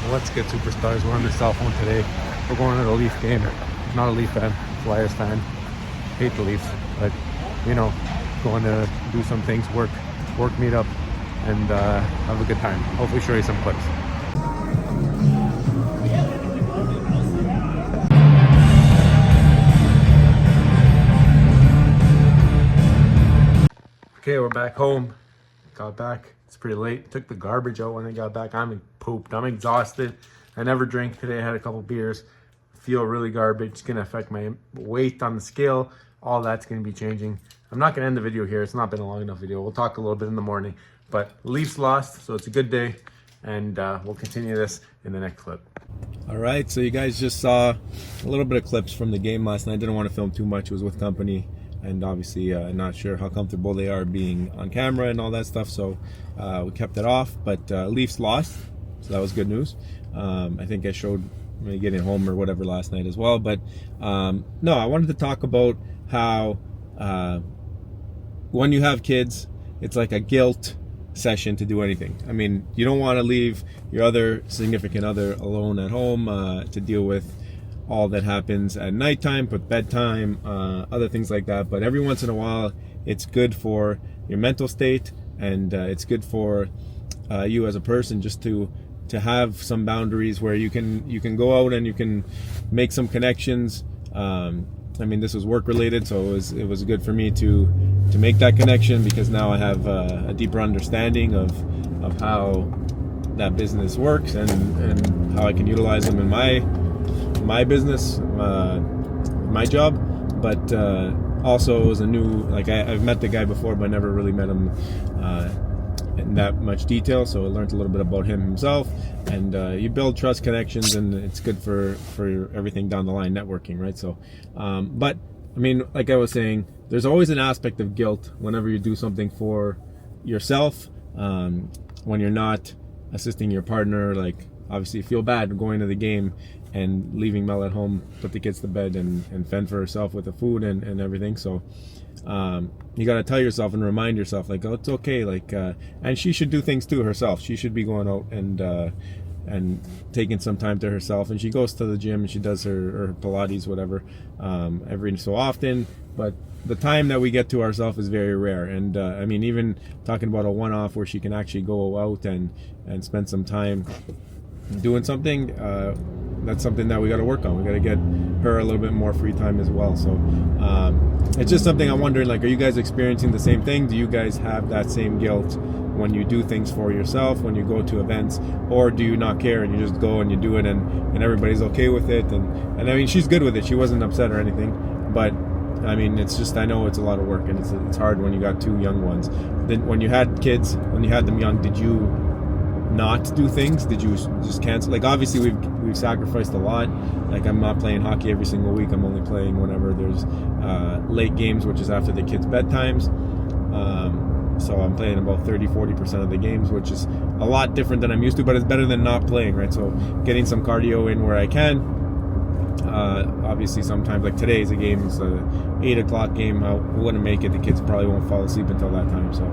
What's good, superstars? We're on the cell phone today. We're going to the Leaf game. Not a Leaf fan, Flyers fan. Hate the Leafs, but going to do some things, work meet up, and have a good time. Hopefully show you some clips. Okay, we're back home. Got back. It's pretty late. Took the garbage out when I got back. I'm pooped. I'm exhausted. I never drank today. I had a couple beers. Feel really garbage. It's going to affect my weight on the scale. All that's going to be changing. I'm not going to end the video here. It's not been a long enough video. We'll talk a little bit in the morning. But Leafs lost, so it's a good day. And we'll continue this in the next clip. All right, so you guys just saw a little bit of clips from the game last night. I didn't want to film too much. It was with company. And obviously not sure how comfortable they are being on camera and all that stuff, so we kept it off. But Leafs lost, so that was good news. I think I showed me getting home or whatever last night as well. But no, I wanted to talk about how when you have kids, it's like a guilt session to do anything. I mean, you don't want to leave your other significant other alone at home to deal with all that happens at nighttime, but bedtime, other things like that. But every once in a while, it's good for your mental state, and it's good for you as a person just to have some boundaries where you can go out and you can make some connections. I mean, this was work related, so it was good for me to make that connection, because now I have a deeper understanding of how that business works and how I can utilize them in my business, my job. But also it was a new, like I've met the guy before, but never really met him in that much detail, so I learned a little bit about him himself. And you build trust, connections, and it's good for everything down the line, networking, right? So but I mean, like I was saying, there's always an aspect of guilt whenever you do something for yourself, when you're not assisting your partner. Like, obviously you feel bad going to the game and leaving Mel at home, put the kids to bed, and fend for herself with the food and everything. So you got to tell yourself and remind yourself, like, oh, it's okay. Like, and she should do things too herself. She should be going out and taking some time to herself. And she goes to the gym and she does her Pilates, whatever, every so often. But the time that we get to ourselves is very rare. And I mean, even talking about a one-off where she can actually go out and spend some time doing something, that's something that we got to work on. We got to get her a little bit more free time as well. So it's just something I'm wondering, like, are you guys experiencing the same thing? Do you guys have that same guilt when you do things for yourself, when you go to events, or do you not care and you just go and you do it and everybody's okay with it? And I mean, she's good with it. She wasn't upset or anything, but I mean, it's just, I know it's a lot of work, and it's hard when you got two young ones. Then when you had kids, when you had them young, did you not do things? Did you just cancel? Like, obviously we've sacrificed a lot. Like, I'm not playing hockey every single week. I'm only playing whenever there's late games, which is after the kids' bedtimes. So I'm playing about 30-40% of the games, which is a lot different than I'm used to, but it's better than not playing, right? So getting some cardio in where I can. Obviously sometimes, like today's a game, it's a 8 o'clock game. I wouldn't make it. The kids probably won't fall asleep until that time, so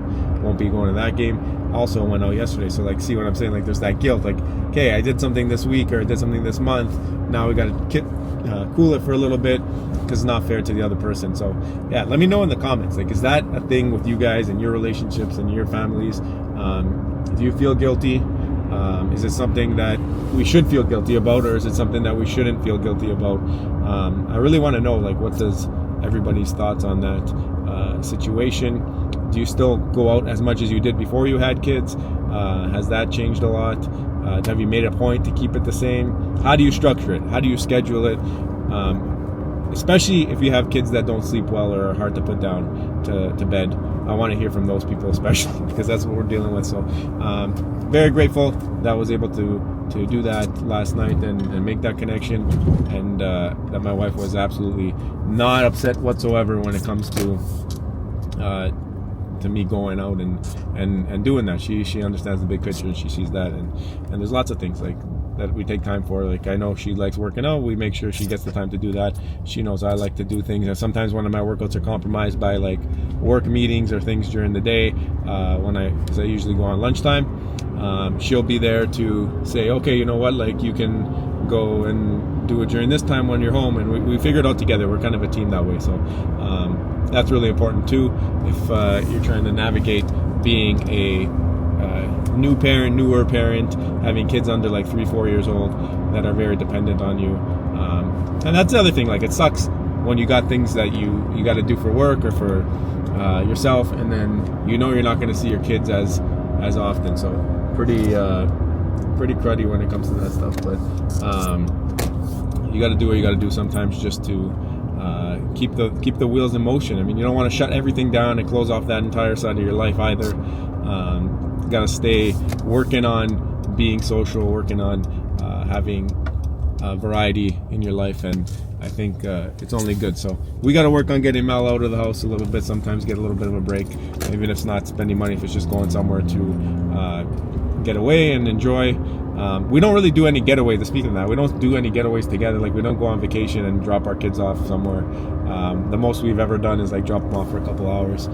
won't be going to that game. Also went out yesterday, so like, see what I'm saying? Like, there's that guilt, like, okay, I did something this week or I did something this month, now we got to cool it for a little bit, because it's not fair to the other person. So yeah, let me know in the comments, like, is that a thing with you guys and your relationships and your families? Do you feel guilty? Is it something that we should feel guilty about, or is it something that we shouldn't feel guilty about? I really want to know, like, what does everybody's thoughts on that situation? Do you still go out as much as you did before you had kids? Has that changed a lot? Have you made a point to keep it the same? How do you structure it? How do you schedule it? Especially if you have kids that don't sleep well or are hard to put down to bed. I want to hear from those people, especially because that's what we're dealing with. So very grateful that I was able to do that last night and make that connection, and that my wife was absolutely not upset whatsoever when it comes to me going out and doing that. She understands the big picture, and she sees that, and there's lots of things like that we take time for. Like I know she likes working out, we make sure she gets the time to do that. She knows I like to do things, and sometimes one of my workouts are compromised by like work meetings or things during the day because I usually go on lunchtime. She'll be there to say, okay, you know what, like you can go and do it during this time when you're home, and we figure it out together. We're kind of a team that way, so that's really important too if you're trying to navigate being a newer parent, having kids under like 3-4 years old that are very dependent on you. And that's the other thing, like it sucks when you got things that you got to do for work or for yourself, and then you're not going to see your kids as often. So pretty cruddy when it comes to that stuff, but you got to do what you got to do sometimes just to keep the wheels in motion. I mean, you don't want to shut everything down and close off that entire side of your life either. You got to stay working on being social, working on having variety in your life, and I think it's only good. So we got to work on getting Mel out of the house a little bit, sometimes get a little bit of a break, even if it's not spending money, if it's just going somewhere to get away and enjoy. We don't really do any getaways. Speaking of that, we don't do any getaways together. Like we don't go on vacation and drop our kids off somewhere. The most we've ever done is like drop them off for a couple hours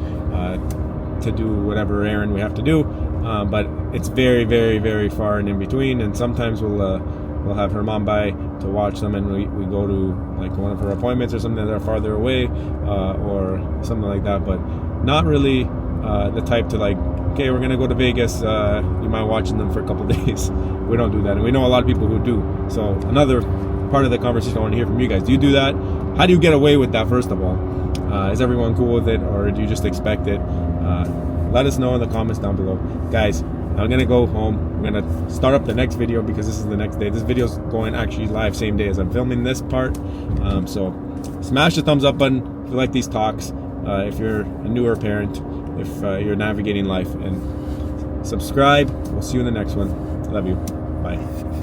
to do whatever errand we have to do. But it's very, very, very far and in between. And sometimes we'll have her mom by to watch them, and we go to like one of her appointments or something that are farther away or something like that. But not really the type to like, okay, we're gonna go to Vegas, you mind watching them for a couple days. We don't do that, and we know a lot of people who do. So another part of the conversation I want to hear from you guys: do you do that? How do you get away with that, first of all? Is everyone cool with it, or do you just expect it? Let us know in the comments down below. Guys, I'm gonna go home. I'm gonna start up the next video because this is the next day. This video's going actually live same day as I'm filming this part. So smash the thumbs up button if you like these talks, if you're a newer parent, if you're navigating life, and subscribe. We'll see you in the next one. Love you. Bye.